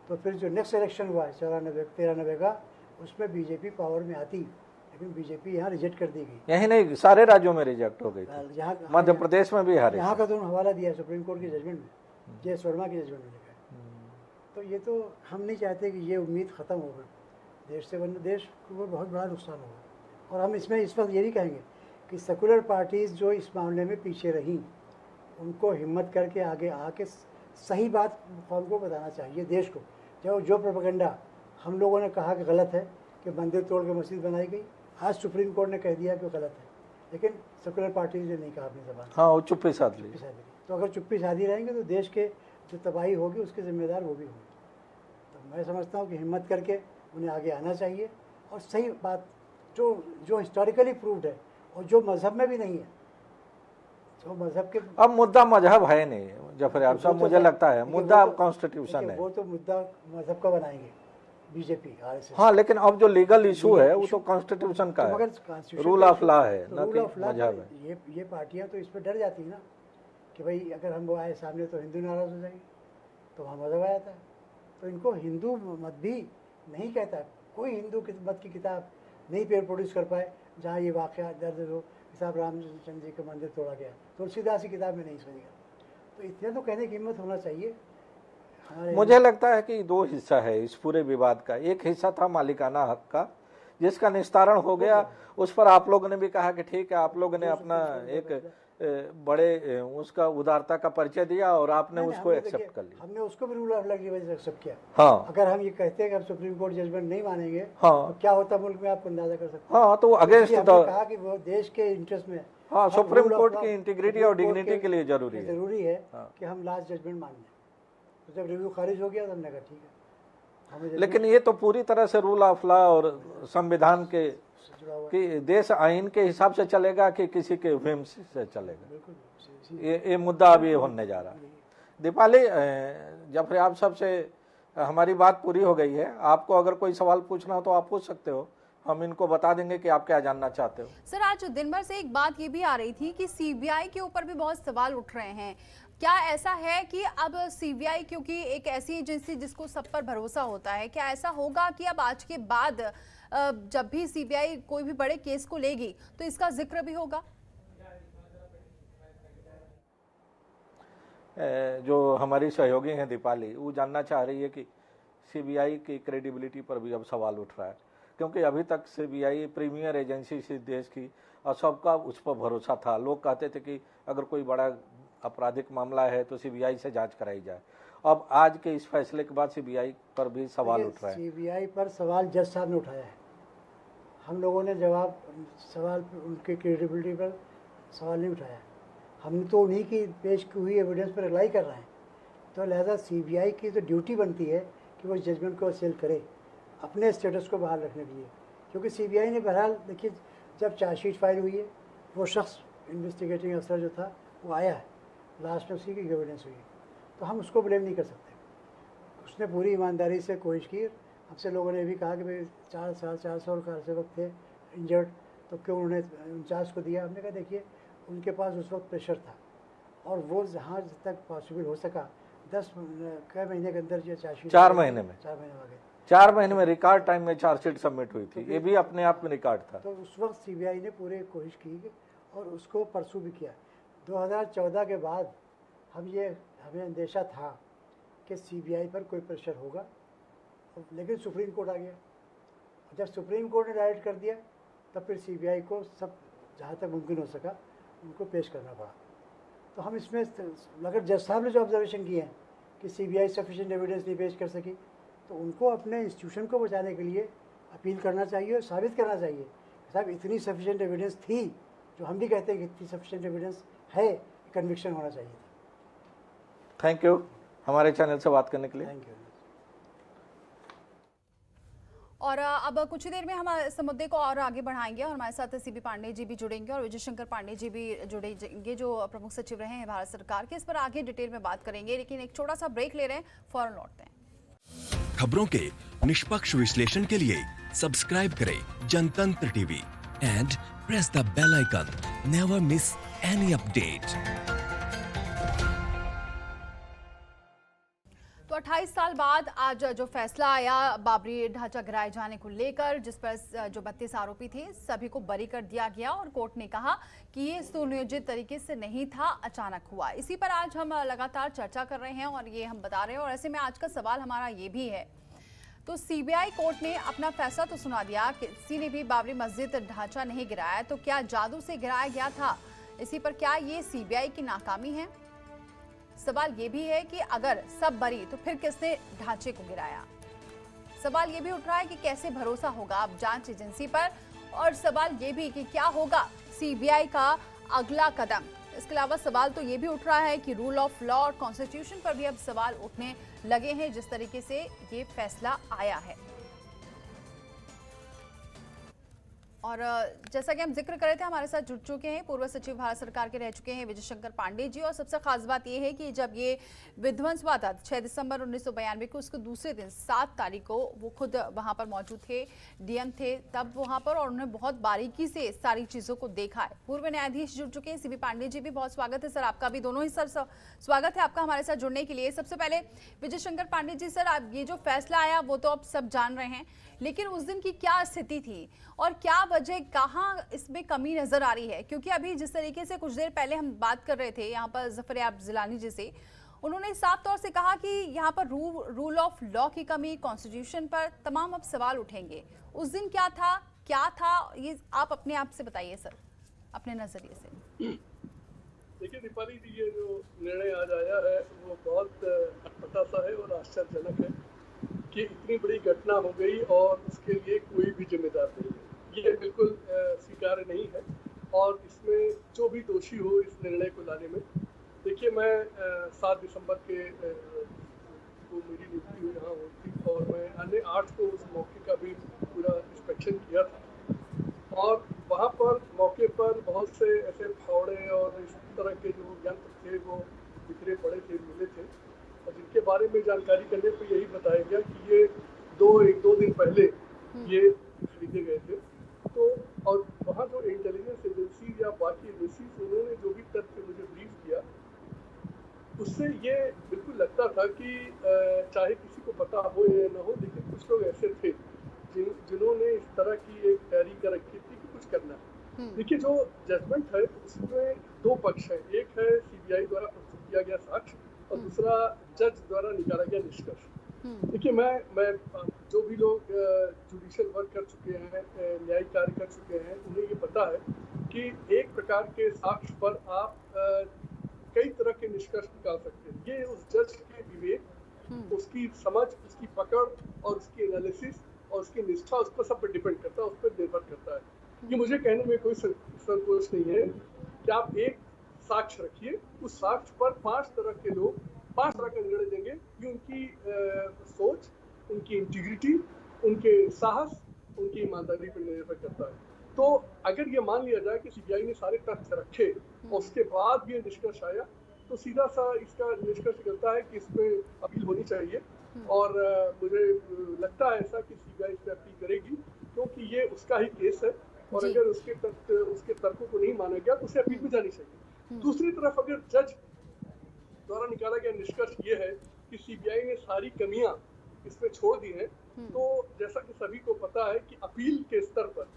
तो फिर जो नेक्स्ट इलेक्शन हुआ है 93 का, उसमें बीजेपी पावर में आती, लेकिन बीजेपी यहाँ रिजेक्ट कर दी गई। यही नहीं, सारे राज्यों में रिजेक्ट हो गई थी, यहाँ मध्य प्रदेश में भी हारे। यहाँ का तो हवाला दिया सुप्रीम कोर्ट की जजमेंट में, जयस वर्मा की जजमेंट में लिखा है। तो ये तो हम नहीं चाहते कि ये उम्मीद ख़त्म हो गई देश से, वरना देश को बहुत बड़ा नुकसान होगा। और हम इसमें इस वक्त ये भी कहेंगे कि सेकुलर पार्टीज़ जो इस मामले में पीछे रहीं, उनको हिम्मत करके आगे आके सही बात कौम को बताना चाहिए, देश को। जो प्रोपेगेंडा हम लोगों ने कहा कि गलत है कि मंदिर तोड़ के मस्जिद बनाई गई, आज सुप्रीम कोर्ट ने कह दिया कि गलत है, लेकिन सेकुलर पार्टीज ने नहीं कहा अपनी ज़बान। हाँ, वो चुप्पी साध ली। तो अगर चुप्पी साधी रहेंगे तो देश के जो तबाही होगी उसके जिम्मेदार वो भी होंगे। तो मैं समझता हूँ कि हिम्मत करके उन्हें आगे आना चाहिए, और सही बात जो हिस्टोरिकली प्रूव्ड है और जो मज़हब में भी नहीं है, जो मज़हब के अब मुद्दा मजहब है नहीं जफर साहब, मुझे लगता है मुद्दा कॉन्स्टिट्यूशन है। वो तो मुद्दा मज़हब का बनाएंगे बीजेपी RSS। हाँ, लेकिन अब जो लीगल इशू है वो तो कॉन्स्टिट्यूशन का है, रूल ऑफ लॉ है, न कि मजहब है। ये पार्टियां तो इस पर डर जाती है ना कि भाई अगर हम वो आए सामने तो हिंदू नाराज़ हो जाएंगे, तो वहाँ मज़हब आ जाता है। तो इनको हिंदू मत भी नहीं कहता, कोई हिंदू मत की किताब नहीं प्रोड्यूस कर पाए जहाँ ये वाक़या दर्ज हो, साहब रामचंद्र जी का मंदिर तोड़ा गया, तुलसीदास की किताब में नहीं सुनेगा। तो इतना तो कहने की हिम्मत होना चाहिए। मुझे लगता है कि दो हिस्सा है इस पूरे विवाद का। एक हिस्सा था मालिकाना हक का, जिसका निस्तारण हो गया। उस पर आप लोगों ने भी कहा कि ठीक है, आप लोगों ने अपना एक बड़े उसका उदारता का परिचय दिया और आपने उसको एक्सेप्ट कर लिया। हमने उसको भी रूल ऑफ लॉ की वजह से एक्सेप्ट किया। हाँ, अगर हम ये कहते हैं कि हम सुप्रीम कोर्ट जजमेंट नहीं मानेंगे, हाँ, तो क्या होता मुल्क में, आपको अंदाजा कर सकते हैं। हाँ, तो अगेंस्ट कहा कि वो देश के इंटरेस्ट में, हाँ, सुप्रीम कोर्ट की इंटीग्रिटी और डिग्निटी के लिए जरूरी है कि हम लास्ट जजमेंट मान लें। तो जब रिव्यू खारिज हो गया तो हमने कहा ठीक है। लेकिन ये तो पूरी तरह से रूल ऑफ लॉ और संविधान के कि देश आइन के हिसाब से चलेगा कि किसी के व्हिम से चलेगा, ये मुद्दा अभी होने जा रहा है। दीपाली, जब आप सबसे हमारी बात पूरी हो गई है, आपको अगर कोई सवाल पूछना हो तो आप पूछ सकते हो, हम इनको बता देंगे कि आप क्या जानना चाहते हो। सर, आज दिन भर से एक बात ये भी आ रही थी कि सीबीआई के ऊपर भी बहुत सवाल उठ रहे हैं। क्या ऐसा है कि अब सीबीआई, क्योंकि एक ऐसी एजेंसी जिसको सब पर भरोसा होता है, क्या ऐसा होगा कि अब आज के बाद जब भी सीबीआई कोई भी बड़े केस को लेगी तो इसका जिक्र भी होगा? जो हमारी सहयोगी हैं दीपाली, वो जानना चाह रही है कि सीबीआई की क्रेडिबिलिटी पर भी अब सवाल उठ रहा है, क्योंकि अभी तक सीबीआई प्रीमियर एजेंसी इस देश की और सबका उस पर भरोसा था। लोग कहते थे कि अगर कोई बड़ा आपराधिक मामला है तो सीबीआई से जांच कराई जाए। अब आज के इस फैसले के बाद सीबीआई पर भी सवाल उठ रहा है। सीबीआई पर सवाल जज साहब ने उठाया है, हम लोगों ने सवाल उनके क्रेडिबिलिटी पर सवाल नहीं उठाया। हम तो उन्हीं की पेश की हुई एविडेंस पर रिलाई कर रहे हैं। तो लिहाजा सीबीआई की तो ड्यूटी बनती है कि वो जजमेंट को असेल करे अपने स्टेटस को बहाल रखने के लिए, क्योंकि सीबीआई ने बहरहाल देखिए जब चार्जशीट फाइल हुई है वो शख्स इन्वेस्टिगेटिंग अफसर जो था वो आया है, लास्ट में उसी की एविडेंस हुई, तो हम उसको ब्लेम नहीं कर सकते। उसने पूरी ईमानदारी से कोशिश की। हमसे लोगों ने भी कहा कि भाई 4 साल 4 साल का अर्से वक्त थे इंजर्ड, तो क्यों उन्होंने 49 को दिया। हमने कहा देखिए उनके पास उस वक्त प्रेशर था और वो जहाँ तक पॉसिबल हो सका 10 महीने के अंदर जो चार्जशीट 4 महीने में 4 महीने में 4 महीने में रिकॉर्ड टाइम में चार्जशीट सबमिट हुई थी, ये भी अपने आप में रिकॉर्ड था। तो उस वक्त सीबीआई ने पूरी कोशिश की और उसको परसू भी किया। 2014 के बाद हमें अंदेशा था कि सीबीआई पर कोई प्रेशर होगा, लेकिन सुप्रीम कोर्ट आ गया। जब सुप्रीम कोर्ट ने डायरेक्ट कर दिया तब फिर सीबीआई को सब जहाँ तक मुमकिन हो सका उनको पेश करना पड़ा। तो हम इसमें अगर जज साहब ने जो ऑब्जर्वेशन किए हैं कि सीबीआई सफिशिएंट एविडेंस नहीं पेश कर सकी, तो उनको अपने इंस्टीट्यूशन को बचाने के लिए अपील करना चाहिए और साबित करना चाहिए साहब इतनी सफिशिएंट एविडेंस थी, जो हम भी कहते हैं कि इतनी सफिशिएंट एविडेंस है, कन्विक्शन होना चाहिए था। थैंक यू हमारे चैनल से बात करने के लिए। Thank you. और अब कुछ ही देर में हम इस मुद्दे को और आगे बढ़ाएंगे और हमारे साथ सीबी पांडे जी भी जुड़ेंगे और विजय शंकर पांडे जी भी जुड़ेंगे जो प्रमुख सचिव रहे हैं भारत सरकार के। इस पर आगे डिटेल में बात करेंगे, लेकिन एक छोटा सा ब्रेक ले रहे हैं, फौरन लौटते हैं। खबरों के निष्पक्ष विश्लेषण के लिए सब्सक्राइब करें Jantantra TV and press the bell icon. Never miss any update. तो 28 साल बाद आज जो फैसला आया बाबरी ढांचा गिराए जाने को लेकर, जिस पर जो 32 आरोपी थे सभी को बरी कर दिया गया और कोर्ट ने कहा कि ये सुनियोजित तरीके से नहीं था, अचानक हुआ। इसी पर आज हम लगातार चर्चा कर रहे हैं और ये हम बता रहे हैं। और ऐसे में आज का सवाल हमारा ये भी है, तो सीबीआई कोर्ट ने अपना फैसला तो सुना दिया, किसी ने भी बाबरी मस्जिद ढांचा नहीं गिराया, तो क्या जादू से गिराया गया था? इसी पर क्या ये सीबीआई की नाकामी है? सवाल ये भी है कि अगर सब बरी तो फिर किसने ढांचे को गिराया? सवाल ये भी उठ रहा है कि कैसे भरोसा होगा अब जांच एजेंसी पर, और सवाल ये भी कि क्या होगा सीबीआई का अगला कदम। इसके अलावा सवाल तो ये भी उठ रहा है कि रूल ऑफ लॉ और कॉन्स्टिट्यूशन पर भी अब सवाल उठने लगे हैं जिस तरीके से ये फैसला आया है। और जैसा कि हम जिक्र कर रहे थे, हमारे साथ जुड़ चुके हैं पूर्व सचिव भारत सरकार के रह चुके हैं विजय शंकर पांडे जी। और सबसे खास बात यह है कि जब ये विध्वंस हुआ था 6 दिसंबर 1992 को, उसको दूसरे दिन 7 तारीख को वो खुद वहां पर मौजूद थे, डीएम थे तब वहां पर, और उन्होंने बहुत बारीकी से सारी चीजों को देखा है। पूर्व न्यायाधीश जुड़ चुके हैं सीबी पांडे जी भी, बहुत स्वागत है सर आपका भी, दोनों ही सर स्वागत है आपका हमारे साथ जुड़ने के लिए। सबसे पहले विजय शंकर पांडे जी सर, आप ये जो फैसला आया वो तो आप सब जान रहे हैं, लेकिन उस दिन की क्या स्थिति थी और क्या वजह, कहाँ इसमें कमी नजर आ रही है? क्योंकि अभी जिस तरीके से कुछ देर पहले हम बात कर रहे थे यहाँ पर जफर जिलानी जी से, उन्होंने साफ तौर से कहा कि यहाँ पर रूल ऑफ लॉ की कमी, कॉन्स्टिट्यूशन पर तमाम अब सवाल उठेंगे। उस दिन क्या था ये आप अपने आप से बताइए सर, अपने नजरिए से। देखिए दीपाली जी, ये जो निर्णय आज आया है वो बहुत अटपटा सा है और आश्चर्यजनक है कि इतनी बड़ी घटना हो गई और उसके लिए कोई भी जिम्मेदार नहीं है। ये बिल्कुल स्वीकार्य नहीं है और इसमें जो भी दोषी हो इस निर्णय को लाने में, देखिए मैं 7 दिसंबर के को मेरी नियुक्ति हुई यहाँ होती और मैं अन्य 8 को उस मौके का भी पूरा इंस्पेक्शन किया था और वहाँ पर मौके पर बहुत से ऐसे फावड़े और इस तरह के जो यंत्र थे वो बिखरे पड़े थे, मिले थे, और जिनके बारे में जानकारी करने पर यही बताया गया कि ये 1-2 दिन पहले ये खरीदे गए थे। तो और वहाँ जो इंटेलिजेंस एजेंसी या बाकी एजेंसीज, उन्होंने जो भी तथ्य मुझे ब्रीफ किया, उससे ये बिल्कुल लगता था कि चाहे किसी को पता हो या न हो, लेकिन कुछ लोग ऐसे थे जिन्होंने इस तरह की एक तैयारी कर रखी थी कि कुछ करना है। देखिए जो जजमेंट है उसमें 2 पक्ष है, एक है सीबीआई द्वारा प्रस्तुत किया गया साक्ष्य और दूसरा जज द्वारा निकाला गया निष्कर्ष। देखिए मैं जो भी लोग जुडिशियल वर्क कर चुके हैं, न्यायिक कार्य कर चुके हैं, उन्हें ये पता है कि एक प्रकार के साक्ष्य पर आप कई तरह के निष्कर्ष निकाल सकते हैं। ये उस जज के विवेक, उसकी समझ, उसकी पकड़ और उसकी एनालिसिस और उसकी निष्ठा, उस पर सब पर डिपेंड करता है, उस पर निर्भर करता है। ये मुझे कहने में कोई संकोच नहीं है कि आप एक साक्ष्य रखिए, उस साक्ष्य पर 5 तरह के लोग 5 तरह का निर्णय देंगे। ये उनकी सोच, उनकी इंटीग्रिटी, उनके साहस, उनकी ईमानदारी पर निर्भर करता है। तो अगर ये मान लिया जाए कि सीबीआई ने सारे तथ्य रखे और उसके बाद ये निष्कर्ष आया, तो सीधा सा इसका निष्कर्ष निकलता है कि इसमें अपील होनी चाहिए। और मुझे लगता है ऐसा कि सीबीआई इस पर अपील करेगी, क्योंकि ये उसका ही केस है और अगर उसके तर्कों को नहीं माना गया तो उसे अपील भी जानी चाहिए। दूसरी तरफ अगर जज द्वारा निकाला गया निष्कर्ष ये है कि सीबीआई ने सारी कमियां इसमें छोड़ दी हैं, तो जैसा कि सभी को पता है कि अपील के स्तर पर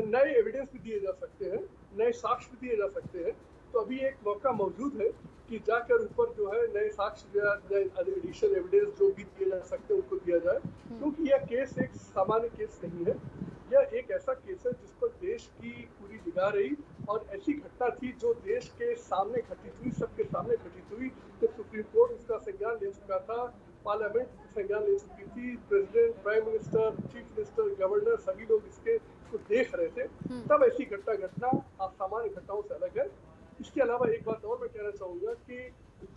नए एविडेंस भी दिए जा सकते हैं, नए साक्ष्य भी दिए जा सकते हैं। तो अभी एक मौका मौजूद है कि जाकर ऊपर जो है नए साक्ष्य या नए एडिशनल एविडेंस जो भी दिए जा सकते हैं उनको दिया जाए, क्योंकि यह केस एक सामान्य केस नहीं है। यह एक ऐसा केस है जिस पर देश की पूरी निगाह रही और ऐसी घटना थी जो देश के सामने घटित हुई, सबके सामने घटित हुई। तो सुप्रीम कोर्ट उसका संज्ञान ले चुका था, पार्लियामेंट संज्ञान ले चुकी थी, president, prime minister, chief minister, governor सभी लोग इसके को देख रहे थे। तब ऐसी घटना सामान्य घटनाओं से अलग है। इसके अलावा एक बात और मैं कहना चाहूँगा कि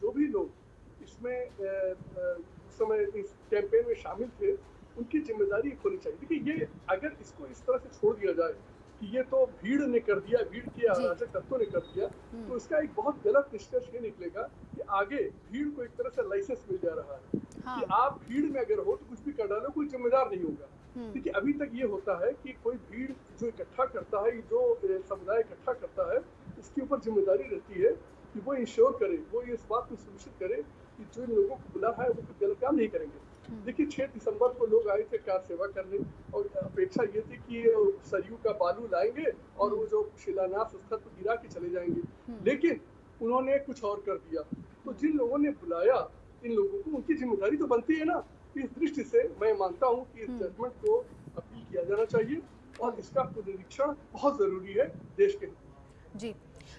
जो भी लोग इसमें उस समय इस कैंपेन में शामिल थे, उनकी जिम्मेदारी होनी चाहिए। देखिए, ये अगर इसको इस तरह से छोड़ दिया जाए कि ये तो भीड़ ने कर दिया, भीड़ के अराजक तत्वों ने कर दिया, तो इसका एक बहुत गलत निष्कर्ष ये निकलेगा कि आगे भीड़ को एक तरह से लाइसेंस मिल जा रहा है कि आप भीड़ में अगर हो तो कुछ भी कर डालो, कोई जिम्मेदार नहीं होगा। देखिए, अभी तक ये होता है कि कोई भीड़ जो इकट्ठा करता है, जो समुदाय इकट्ठा करता है, इसके ऊपर जिम्मेदारी रहती है कि वो इंश्योर करे, वो इस बात को सुनिश्चित करे कि जो इन लोगों को बुला है वो कुछ गलत काम नहीं करेंगे। देखिए, 6 दिसंबर को लोग आए थे कार सेवा करने और अपेक्षा ये थी कि सरयू का बालू लाएंगे और वो जो शिलान्यास स्थल पर गिरा के चले जाएंगे, लेकिन उन्होंने कुछ और कर दिया। तो जिन लोगों ने बुलाया इन लोगों को, उनकी जिम्मेदारी तो बनती है ना। इस दृष्टि से मैं मानता हूँ कि इस जजमेंट को अपील किया जाना चाहिए और इसका पुनरीक्षण बहुत जरूरी है देश के लिए। जी,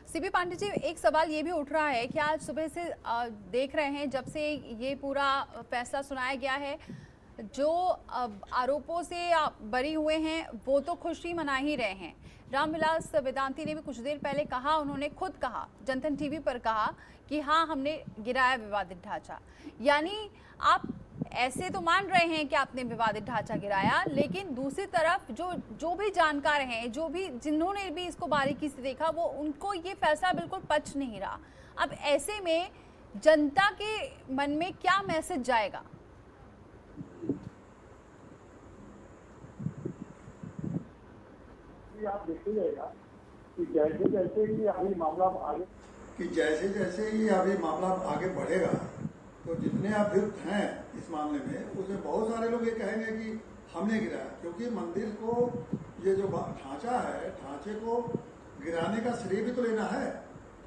सीबी पांडे जी, एक सवाल ये भी उठ रहा है कि आज सुबह से देख रहे हैं, जब से ये पूरा फैसला सुनाया गया है, जो आरोपों से बरी हुए हैं वो तो खुशी मना ही रहे हैं। रामविलास वेदांती ने भी कुछ देर पहले कहा, उन्होंने खुद कहा, जनतन टीवी पर कहा कि हाँ, हमने गिराया विवादित ढांचा। यानी आप ऐसे तो मान रहे हैं कि आपने विवादित ढांचा गिराया, लेकिन दूसरी तरफ जो भी जानकार हैं, जो भी जिन्होंने भी इसको बारीकी से देखा, वो उनको ये फैसला बिल्कुल पच नहीं रहा। अब ऐसे में जनता के मन में क्या मैसेज जाएगा? आप देखिएगा कि जैसे जैसे ही अभी मामला आगे बढ़ेगा, तो जितने अभियुक्त हैं इस मामले में, उसमें बहुत सारे लोग ये कहेंगे कि हमने गिराया, क्योंकि मंदिर को ये जो ढांचा है, ढांचे को गिराने का श्रेय भी तो लेना है,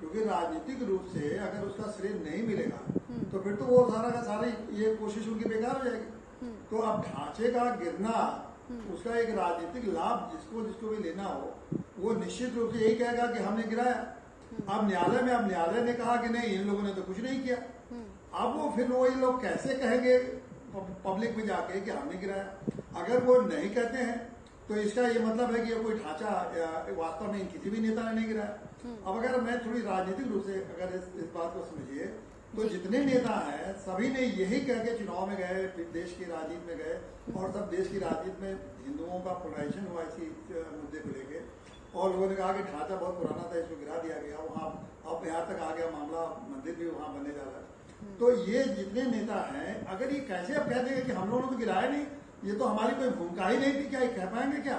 क्योंकि राजनीतिक रूप से अगर उसका श्रेय नहीं मिलेगा तो फिर तो वो सारा का सारी ये कोशिश उनकी बेकार हो जाएगी। तो अब ढांचे का गिरना, उसका एक राजनीतिक लाभ जिसको भी लेना हो, वो निश्चित रूप से यही कहेगा कि हमने गिराया। अब न्यायालय ने कहा कि नहीं, इन लोगों ने तो कुछ नहीं किया। अब वो फिर वही लोग कैसे कहेंगे पब्लिक में जाके कि हमने गिराया? अगर वो नहीं कहते हैं तो इसका ये मतलब है कि ये कोई ढांचा वास्तव में किसी भी नेता ने नहीं गिराया। अब अगर मैं थोड़ी राजनीतिक रूप से अगर इस बात को समझिए, तो जितने नेता हैं सभी ने यही कह के चुनाव में गए, फिर देश की राजनीति में गए, और सब देश की राजनीति में हिंदुओं का पोलराइजेशन हुआ इसी मुद्दे को लेके, और लोगों ने कहा कि ढांचा बहुत पुराना था, इसको गिरा दिया गया, वहाँ अब यहाँ तक आ गया मामला, मंदिर भी वहाँ बनने जा रहा है। तो ये जितने नेता हैं, अगर ये कैसे अब कह देंगे कि हम लोगों ने तो गिराया नहीं, ये तो हमारी कोई भूमिका ही नहीं थी, क्या ये कह पाएंगे क्या?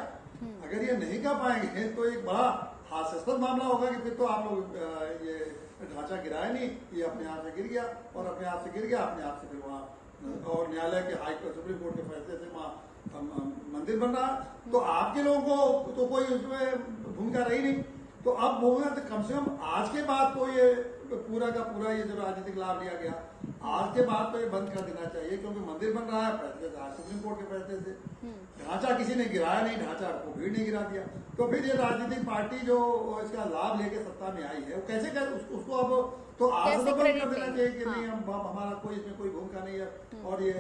अगर ये नहीं कह पाएंगे तो एक बड़ा हास्यास्पद मामला होगा कि फिर तो आप लोग ये ढांचा गिराया नहीं, ये अपने आप से गिर गया, और अपने आप से गिर गया, अपने आप से फिर वहाँ और न्यायालय के सुप्रीम कोर्ट के फैसले से वहाँ मंदिर बन रहा। तो आपके लोगों को तो कोई उसमें भूमिका रही नहीं। तो अब बोलना तो कम से कम आज के बाद तो ये पूरा का पूरा ये जो राजनीतिक लाभ लिया गया, आज के बाद तो ये बंद कर देना चाहिए, क्योंकि मंदिर बन रहा है फैसले से, सुप्रीम कोर्ट के फैसले से। ढांचा किसी ने गिराया नहीं, ढांचा को भीड़ ने गिरा दिया। तो फिर ये राजनीतिक पार्टी जो इसका लाभ लेके सत्ता में आई है, वो कैसे कर उसको अब तो आज तो बंद कर देना चाहिए कि नहीं, हम हमारा कोई इसमें कोई भूमिका नहीं है और ये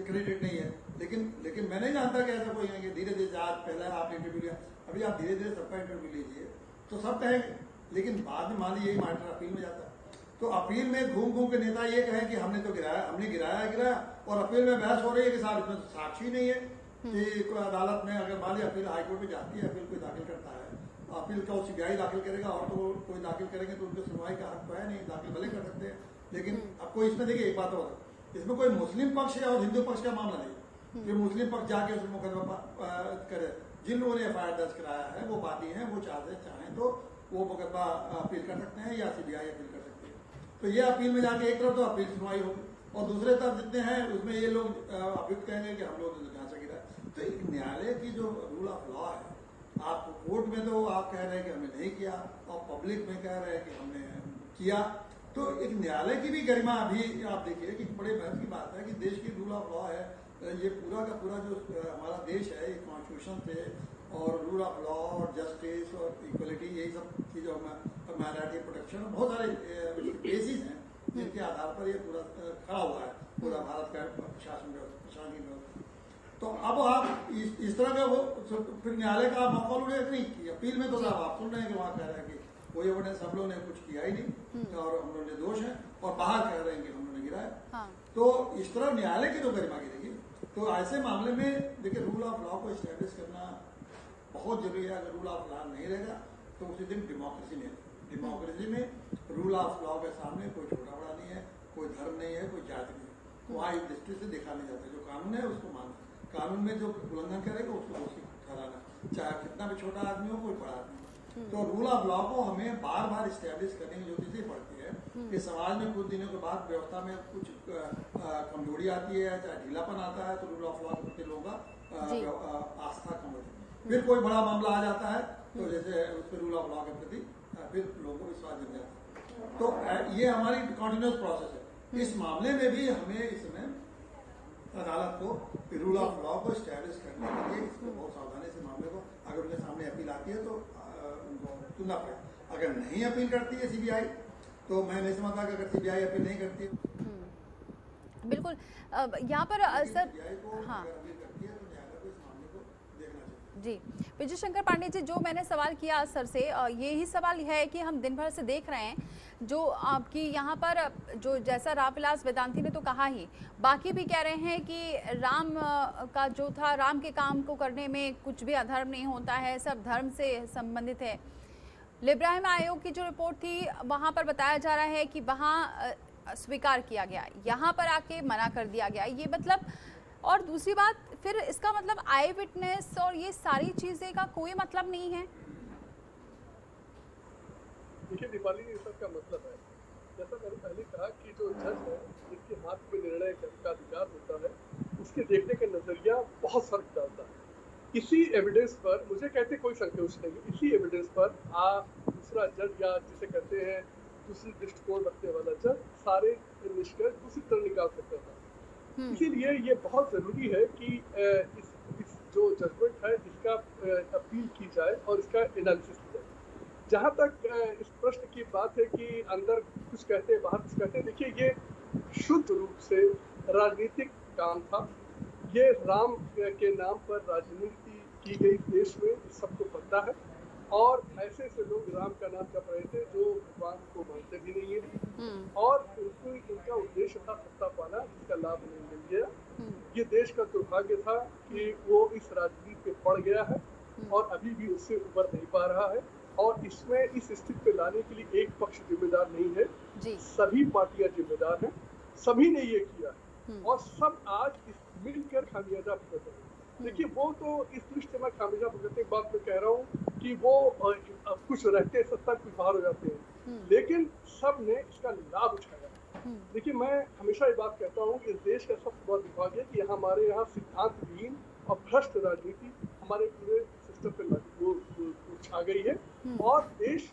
क्रेडिट नहीं है। लेकिन मैं नहीं जानता कि ऐसा कोई है कि धीरे धीरे, आज पहले आपने इंटरव्यू लिया, अभी आप धीरे धीरे सबका इंटरव्यू लीजिए तो सब कहेंगे, लेकिन बाद में मान लीजिए यही मैटर अपील में जाता है तो अपील में घूम घूम के नेता ये कहें कि हमने तो गिराया, हमने गिराया और अपील में बहस हो रही है कि साहब इसमें साक्षी नहीं है कि कोई अदालत में अगर मान लीजिए अपील हाईकोर्ट में जाती है, अपील कोई दाखिल करता है, अपील का सीबीआई दाखिल करेगा और तो कोई दाखिल करेंगे तो उनके सुनवाई का हक तो है नहीं, दाखिल भले कर सकते हैं। लेकिन अब कोई इसमें देखिए एक बात और, इसमें कोई मुस्लिम पक्ष है और हिंदू पक्ष का मामला नहीं कि मुस्लिम पक्ष जाके उसमें मुकदमा करे। जिन लोगों ने एफआईआर दर्ज कराया है वो वादी हैं, वो चाहें तो वो मुकदमा अपील कर सकते हैं या सीबीआई अपील कर सकती है। तो ये अपील में जाके एक तरफ तो अपील सुनवाई होगी और दूसरे तरफ जितने हैं उसमें ये लोग अभियुक्त कहेंगे कि हम लोग ढांचा गिरा। तो एक न्यायालय की जो रूल ऑफ लॉ है, आप कोर्ट में तो आप कह रहे हैं कि हमने नहीं किया और पब्लिक में कह रहे हैं कि हमने किया, तो एक न्यायालय की भी गरिमा अभी आप देखिए कि बड़े बहस की बात है कि देश की रूल ऑफ लॉ है, ये पूरा का पूरा जो हमारा देश है, ये कॉन्स्टिट्यूशन पे और रूल ऑफ लॉ और जस्टिस और इक्वलिटी, यही सब चीज़ों में माइनॉरिटी प्रोटेक्शन, बहुत सारे बेसिस हैं जिनके आधार पर ये पूरा खड़ा हुआ है पूरा भारत का प्रशासनिक व्यवस्था। तो अब आप इस तरह का वो फिर न्यायालय का मौका उड़े नहीं कि अपील में तो आप सुन रहे हैं कि वहाँ कह रहे हैं कि कोई एविडेंस हम लोगों ने कुछ किया ही नहीं और हम लोग निर्दोष हैं, और बाहर कह रहे हैं कि हम लोगों ने गिराया। हाँ। तो इस तरह न्यायालय की तो गरिमा गिरेगी। तो ऐसे मामले में देखिए रूल ऑफ लॉ को स्टैब्लिश करना बहुत जरूरी है। अगर रूल ऑफ लॉ नहीं रहेगा तो उसी दिन डेमोक्रेसी नहीं है। डेमोक्रेसी में रूल ऑफ लॉ के सामने कोई छोटा बड़ा नहीं है, कोई धर्म नहीं है, कोई जाति नहीं है। वहाँ एक दृष्टि से देखा नहीं जाता, जो कानून है उसको मानना, कानून में जो उल्लंघन करेगा उसको दोषी ठहराना, चाहे कितना भी छोटा आदमी हो, कोई बड़ा आदमी। तो रूल ऑफ लॉ को हमें बार बार स्टैब्लिश करने की जरूरत इसलिए पड़ती है कि समाज में कुछ दिनों के बाद व्यवस्था में कुछ कमजोरी आती है, चाहे ढीलापन आता है, तो रूल ऑफ लॉ के प्रति लोगों का आस्था कम होती है। फिर कोई बड़ा मामला आ जाता है तो जैसे उस पर रूल ऑफ लॉ के प्रति फिर लोगों को विश्वास जम जाता है। तो ये हमारी कंटिन्यूस प्रोसेस है। इस मामले में भी हमें इसमें अदालत को रूल ऑफ लॉ को स्टैब्लिश करने के लिए इसको बहुत सावधानी से मामले को, अगर उनके सामने अपील आती है तो उनको सुनना पड़ेगा। अगर नहीं अपील करती है सीबीआई, तो मैं नहीं समझता कि अगर सीबीआई अपील नहीं करती है बिल्कुल यहाँ पर सर, हाँ जी विजय शंकर पांडे जी, जो मैंने सवाल किया सर से यही सवाल है कि हम दिन भर से देख रहे हैं जो आपकी यहाँ पर जो जैसा रामविलास वेदांती ने तो कहा ही, बाकी भी कह रहे हैं कि राम का जो था, राम के काम को करने में कुछ भी अधर्म नहीं होता है, सब धर्म से संबंधित है। लिब्राहिम आयोग की जो रिपोर्ट थी वहाँ पर बताया जा रहा है कि वहाँ स्वीकार किया गया, यहाँ पर आके मना कर दिया गया। ये मतलब, और दूसरी बात फिर इसका मतलब आई विटनेस और ये सारी चीजें का कोई मतलब नहीं है। देखिए दीपाली, इसका मतलब है, जैसा मैंने पहले कहा कि जो जज है जिसके हाथ में निर्णय करने का अधिकार होता है, उसके देखने का नजरिया बहुत फर्क डालता है। इसी एविडेंस पर, मुझे कहते कोई संकोच नहीं, इसी एविडेंस पर दूसरा जज या जिसे कहते हैं दूसरी दृष्टिकोण रखने वाला जज सारे निष्कर्ष दूसरी तरह निकाल सकता था। इसीलिए ये बहुत जरूरी है कि इस जो जजमेंट है इसका अपील की जाए और इसका एनालिसिस की जाए। जहाँ तक इस प्रश्न की बात है कि अंदर कुछ कहते हैं बाहर कुछ कहते हैं, देखिए ये शुद्ध रूप से राजनीतिक काम था। ये राम के नाम पर राजनीति की गई देश में, सबको पता है। और ऐसे से लोग राम का नाम जप रहे थे जो भगवान को मानते भी नहीं है, और उनका उद्देश्य था सत्ता पाना, जिसका लाभ नहीं मिल गया। ये देश का दुर्भाग्य था कि वो इस राजनीति पे पड़ गया है और अभी भी उससे उबर नहीं पा रहा है। और इसमें इस स्थिति पे लाने के लिए एक पक्ष जिम्मेदार नहीं है, सभी पार्टियां जिम्मेदार हैं, सभी ने ये किया और सब आज मिलकर खामियाजा भुगत रहे हैं। देखिए वो तो इस दृष्टि में खामियाजा भुगतने की बात मैं कह रहा हूँ कि वो कुछ रहते सत्ता कुछ बाहर हो जाते हैं, लेकिन सब ने इसका लाभ उठाया। देखिए मैं हमेशा ये बात कहता हूँ कि इस देश का सबसे बड़ा दुर्भाग्य है कि हमारे यहाँ सिद्धांतहीन और भ्रष्ट राजनीति हमारे पूरे सिस्टम पे छा गई है और देश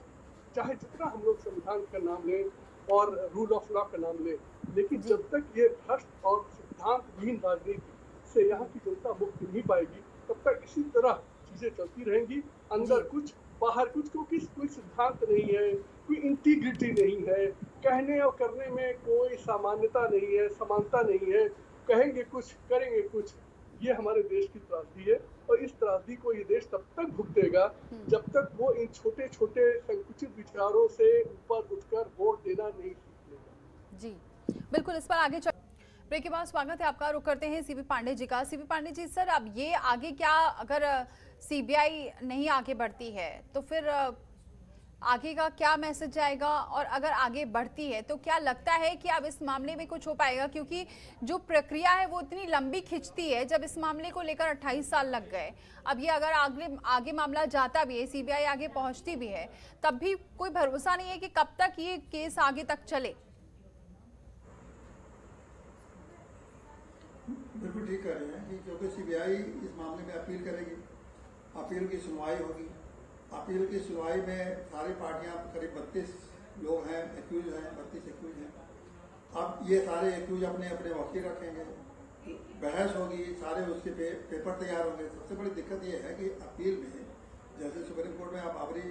चाहे जितना हम लोग संविधान का नाम लें और रूल ऑफ लॉ का नाम लें, लेकिन जी। जब तक ये भ्रष्ट और सिद्धांतहीन राजनीति से यहाँ की जनता मुक्ति नहीं पाएगी, तब तक इसी तरह चीजें चलती रहेंगी, अंदर जी। कुछ बाहर कुछ, क्योंकि कोई सिद्धांत नहीं है, कोई इंटीग्रिटी नहीं है, कहने और करने में कोई सामान्यता नहीं है, समानता नहीं है, कहेंगे कुछ करेंगे कुछ। ये हमारे देश की त्रासदी है और इस त्रासदी को ये देश तब तक भुगतेगा जब तक वो इन छोटे छोटे संकुचित विचारों से ऊपर उठकर वोट देना नहीं सीख लेगा। जी बिल्कुल, इस पर आगे चल। ब्रेक के बाद स्वागत है आपका। रुक करते हैं सीबी पांडे जी का। सीबी पांडे जी, सर अब ये आगे क्या, अगर सीबीआई नहीं आगे बढ़ती है तो फिर आगे का क्या मैसेज जाएगा, और अगर आगे बढ़ती है तो क्या लगता है कि अब इस मामले में कुछ हो पाएगा? क्योंकि जो प्रक्रिया है वो इतनी लंबी खिंचती है, जब इस मामले को लेकर 28 साल लग गए, अब ये अगर आगे मामला जाता भी है, सीबीआई आगे पहुंचती भी है, तब भी कोई भरोसा नहीं है कि कब तक ये केस आगे तक चले। बिल्कुल ठीक कह रहे हैं कि क्योंकि सीबीआई इस मामले में अपील करेगी, अपील की सुनवाई होगी। अपील की सुनवाई में सारी पार्टियां, करीब 32 लोग हैं, एक्यूज हैं, 32 एक्यूज हैं। अब ये सारे एक्यूज अपने अपने वकील रखेंगे, बहस होगी, सारे उसके पेपर तैयार होंगे। सबसे बड़ी दिक्कत ये है कि अपील में, जैसे सुप्रीम कोर्ट में आप बाबरी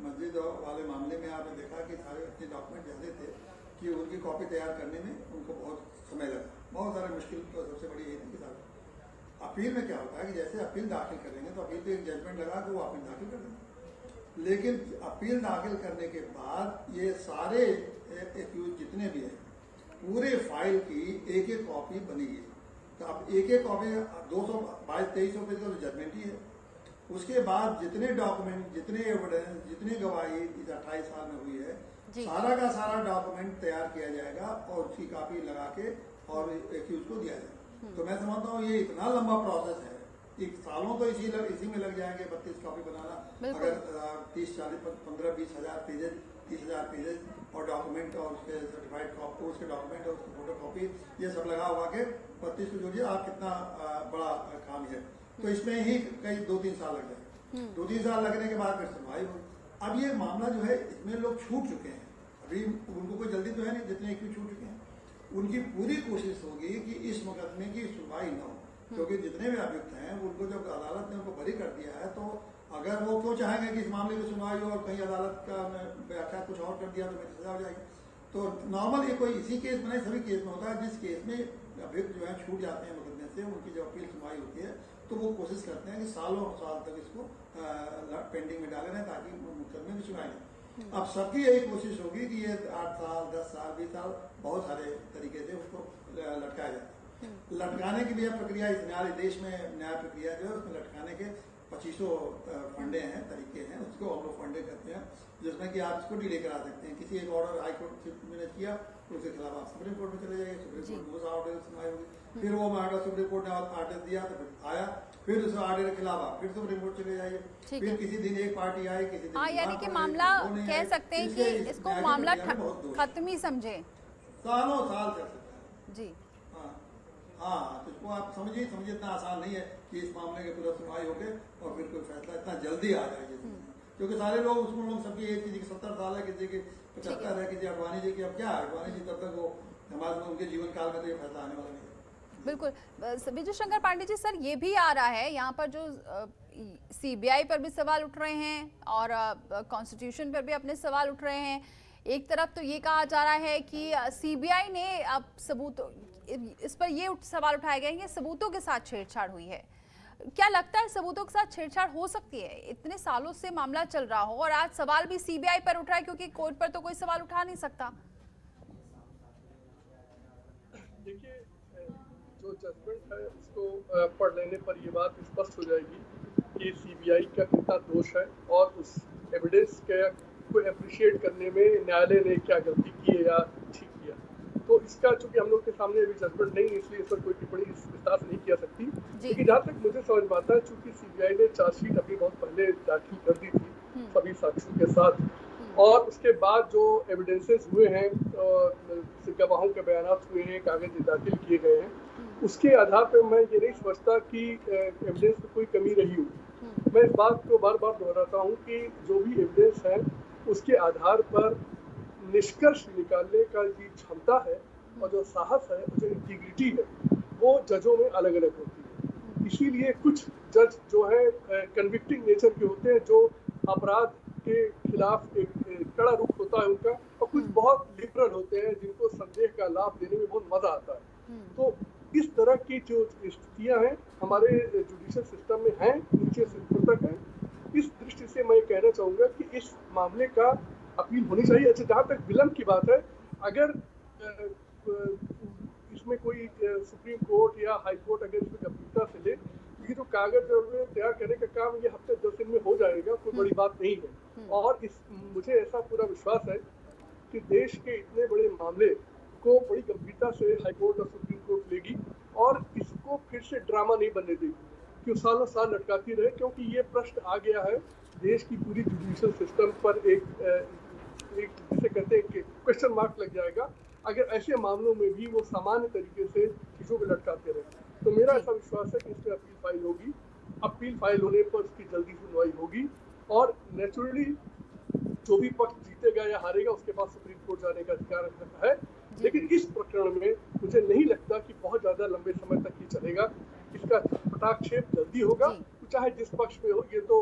मस्जिद वाले मामले में आपने देखा कि सारे इतने डॉक्यूमेंट जैसे थे कि उनकी कॉपी तैयार करने में उनको बहुत समय लगा, बहुत सारे मुश्किल। तो सबसे बड़ी ये थी कि सारे अपील में क्या होता है कि जैसे अपील दाखिल करेंगे तो अपील पे एक जजमेंट लगा के वो अपील दाखिल कर देंगे, लेकिन अपील दाखिल करने के बाद ये सारे एक्यूज जितने भी हैं, पूरे फाइल की एक एक कॉपी बनेगी। तो अब एक एक कॉपी 222-2300 पेज का तो जजमेंट ही है। उसके बाद जितने डॉक्यूमेंट, जितने एविडेंस, जितनी गवाही इस 28 साल में हुई है, सारा का सारा डॉक्यूमेंट तैयार किया जाएगा और उसकी कॉपी लगा के और एक्यूज को दिया जाएगा। तो मैं समझता हूँ ये इतना लंबा प्रोसेस है, एक सालों तो इसी में लग जाएंगे 32 कॉपी बनाना। अगर 30, 40, 15, 20 हजार पेजेस, 30 हजार पेजेस और डॉक्यूमेंट और उसके सर्टिफाइड कॉपी, उसके डॉक्यूमेंट और उसकी फोटो कॉपी, ये सब लगा हुआ के 32 को जोड़िए, आप कितना बड़ा काम है। तो इसमें ही कई 2-3 साल लग जाएंगे। 2-3 साल लगने के बाद फिर सुनवाई होगी। अब ये मामला जो है, इसमें लोग छूट चुके हैं, अभी उनको कोई जल्दी तो है नहीं, जितने एक्यूज छूट चुके हैं। उनकी पूरी कोशिश होगी कि इस मुकदमे की सुनवाई न हो, क्योंकि जितने भी अभियुक्त हैं उनको जब अदालत ने उनको बरी कर दिया है, तो अगर वो क्यों चाहेंगे कि इस मामले की सुनवाई हो और कहीं अदालत का व्याख्या कुछ और कर दिया तो मेरी सजा हो जाएगी। तो नॉर्मल ये कोई इसी केस में नहीं, सभी केस में होता है। जिस केस में अभियुक्त जो है छूट जाते हैं मुकदमे से, उनकी जब अपील सुनवाई होती है तो वो कोशिश करते हैं कि सालों साल तक इसको पेंडिंग में डाले रहें ताकि मुकदमे की सुनवाई नहीं। अब सबकी यही कोशिश होगी कि ये 8 साल, 10 साल, 20 साल, बहुत सारे तरीके से उसको लटकाया जाता है। लटकाने की भी प्रक्रिया इस न्याय देश में न्याय प्रक्रिया जो है उसमें लटकाने के 2500 फंडे हैं, तरीके हैं, उसको हम लोग फंडे करते हैं, जिसमें कि आप इसको डिले करा सकते हैं। किसी एक ऑर्डर हाई कोर्ट ने किया तो उसके खिलाफ आप सुप्रीम कोर्ट में चले जाइए, सुप्रीम कोर्ट में ऑर्डर सुनवाई होगी, फिर वो ऑर्डर सुप्रीम कोर्ट ने ऑर्डर दिया तो फिर आया, फिर उस ऑर्डर के खिलाफ आप फिर सुप्रीम कोर्ट चले जाइए, फिर किसी दिन एक पार्टी आई, किसी दिन यानी कि मामला कह सकते हैं कि इसको मामला खत्म ही समझे, सालों साल चल सकता है जी। हाँ, तो इसको आप समझिए इतना आसान नहीं है कि इस मामले के पूरा सुनवाई होके और फिर कोई फैसला इतना जल्दी आ जाए, क्योंकि सारे लोग उसमें लोग सबकी एज, किसी की 70 साल है, किसी की 75 है, किसी अडवाणी जी की, अब क्या अडवाणी जी तब तक वो समाज में उनके जीवन काल में तो ये फैसला आने वाला नहीं है। बिल्कुल। विजय शंकर पांडे जी, सर ये भी आ रहा है यहाँ पर जो सीबीआई पर भी सवाल उठ रहे हैं और कॉन्स्टिट्यूशन पर भी अपने सवाल उठ रहे हैं। एक तरफ तो ये कहा जा रहा है कि सीबीआई ने अब सबूत, इस पर ये सवाल उठाए गए हैं कि सबूतों के साथ छेड़छाड़ हुई है। क्या लगता है सबूतों के साथ छेड़छाड़ हो सकती है? इतने सालों से मामला चल रहा हो और आज सवाल भी सीबीआई पर उठ रहा है, क्योंकि कोर्ट पर तो कोई सवाल उठा नहीं सकता। देखिए, जो जजमेंट है उसको पढ़ लेने पर ये बात स्पष्ट हो जाएगी कि सीबीआई का कितना दोष है और उस एविडेंस को एप्रिशिएट करने में न्यायालय ने क्या गलती की है या ठीक किया। तो इसका चूंकि हम लोग के सामने अभी जजमेंट नहीं है, इसलिए इस पर कोई टिप्पणी विस्तार से नहीं किया सकती। लेकिन जहाँ तक मुझे समझ में आता है, चूंकि सीबीआई ने चार्जशीट अभी बहुत पहले दाखिल कर दी थी सभी साक्ष्यों के साथ, और उसके बाद जो एविडेंसेस हुए हैं, गवाहों के बयानात हुए हैं, कागज दाखिल किए गए हैं, उसके आधार पर मैं ये नहीं समझता कि एविडेंस में कोई कमी रही होगी। मैं इस बात को बार बार दोहराता हूँ कि जो भी एविडेंस है उसके आधार पर निष्कर्ष निकालने का जो क्षमता है और जो साहस है और जो इंटीग्रिटी है वो जजों में अलग अलग होती है। इसीलिए कुछ जज जो है कन्विक्टिंग नेचर के होते हैं, जो अपराध के खिलाफ एक कड़ा रुख होता है उनका, और कुछ बहुत लिबरल होते हैं जिनको संदेह का लाभ देने में बहुत मजा आता है। तो इस तरह की जो स्थितियां हैं हमारे जुडिशियल सिस्टम में हैं, नीचे से ऊपर तक है। इस दृष्टि से मैं कहना चाहूँगा कि इस मामले का अपील होनी चाहिए। अच्छा, जहाँ तक विलम्ब की बात है, अगर इसमें कोई सुप्रीम कोर्ट या हाई कोर्ट अगर इसमें गंभीरता से ले, ये जो कागज तैयार करने का काम ये हफ्ते 10 दिन में हो जाएगा, कोई बड़ी बात नहीं है। और मुझे ऐसा पूरा विश्वास है कि देश के इतने बड़े मामले को बड़ी गंभीरता से हाई कोर्ट और सुप्रीम कोर्ट लेगी और इसको फिर से ड्रामा नहीं बनने देगी कि सालों साल लटकाती रहे, क्योंकि ये प्रश्न आ गया है देश की पूरी जुडिशियल सिस्टम पर एक जिसे कहते हैं कि क्वेश्चन मार्क लग जाएगा अगर ऐसे मामलों में भी वो सामान्य तरीके से चीज़ों को लटकाते रहे। तो मेरा ऐसा विश्वास है कि इसमें अपील फाइल होगी, अपील फाइल होने पर उसकी जल्दी सुनवाई होगी और नेचुरली जो भी पक्ष जीतेगा या हारेगा उसके पास सुप्रीम कोर्ट जाने का अधिकार है। लेकिन इस प्रकरण में मुझे नहीं लगता कि बहुत ज्यादा लंबे समय तक ये चलेगा। इसका पटाक्षेप जल्दी होगा, चाहे जिस पक्ष में हो। ये तो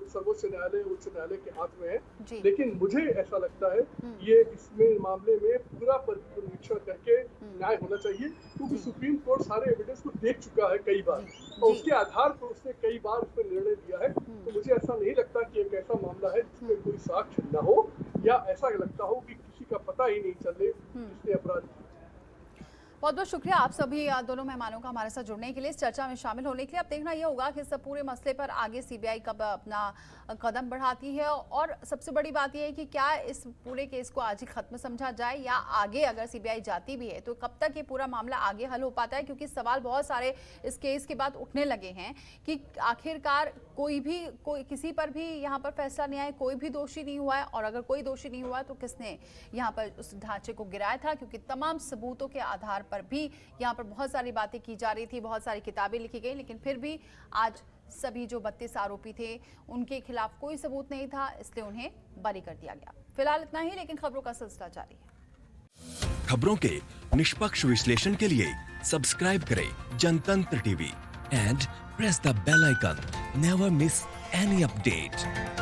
सर्वोच्च न्यायालय उच्च न्यायालय के हाथ में है, लेकिन मुझे ऐसा लगता है ये इसमें मामले में पूरा पुनरीक्षण करके न्याय होना चाहिए, क्योंकि सुप्रीम कोर्ट सारे एविडेंस को देख चुका है कई बार और उसके आधार पर उसने कई बार उस पर निर्णय दिया है। तो मुझे ऐसा नहीं लगता कि एक ऐसा मामला है जिसमें कोई साक्ष्य न हो या ऐसा लगता हो कि किसी का पता ही नहीं चले जिसने अपराध किया। बहुत बहुत शुक्रिया आप सभी दोनों मेहमानों का हमारे साथ जुड़ने के लिए, इस चर्चा में शामिल होने के लिए। अब देखना यह होगा कि इस पूरे मसले पर आगे सीबीआई कब अपना कदम बढ़ाती है और सबसे बड़ी बात यह है कि क्या इस पूरे केस को आज ही खत्म समझा जाए या आगे अगर सीबीआई जाती भी है तो कब तक ये पूरा मामला आगे हल हो पाता है, क्योंकि सवाल बहुत सारे इस केस के बाद उठने लगे हैं कि आखिरकार कोई किसी पर भी यहाँ पर फैसला नहीं आया, कोई भी दोषी नहीं हुआ है, और अगर कोई दोषी नहीं हुआ तो किसने यहाँ पर उस ढांचे को गिराया था, क्योंकि तमाम सबूतों के आधार पर भी यहाँ पर बहुत सारी बातें की जा रही थी, बहुत सारी किताबें लिखी गई, लेकिन फिर भी आज सभी जो 32 आरोपी थे उनके खिलाफ कोई सबूत नहीं था, इसलिए उन्हें बरी कर दिया गया। फिलहाल इतना ही, लेकिन खबरों का सिलसिला जारी है। खबरों के निष्पक्ष विश्लेषण के लिए सब्सक्राइब करें Jantantra TV and press the bell icon. Never miss any update.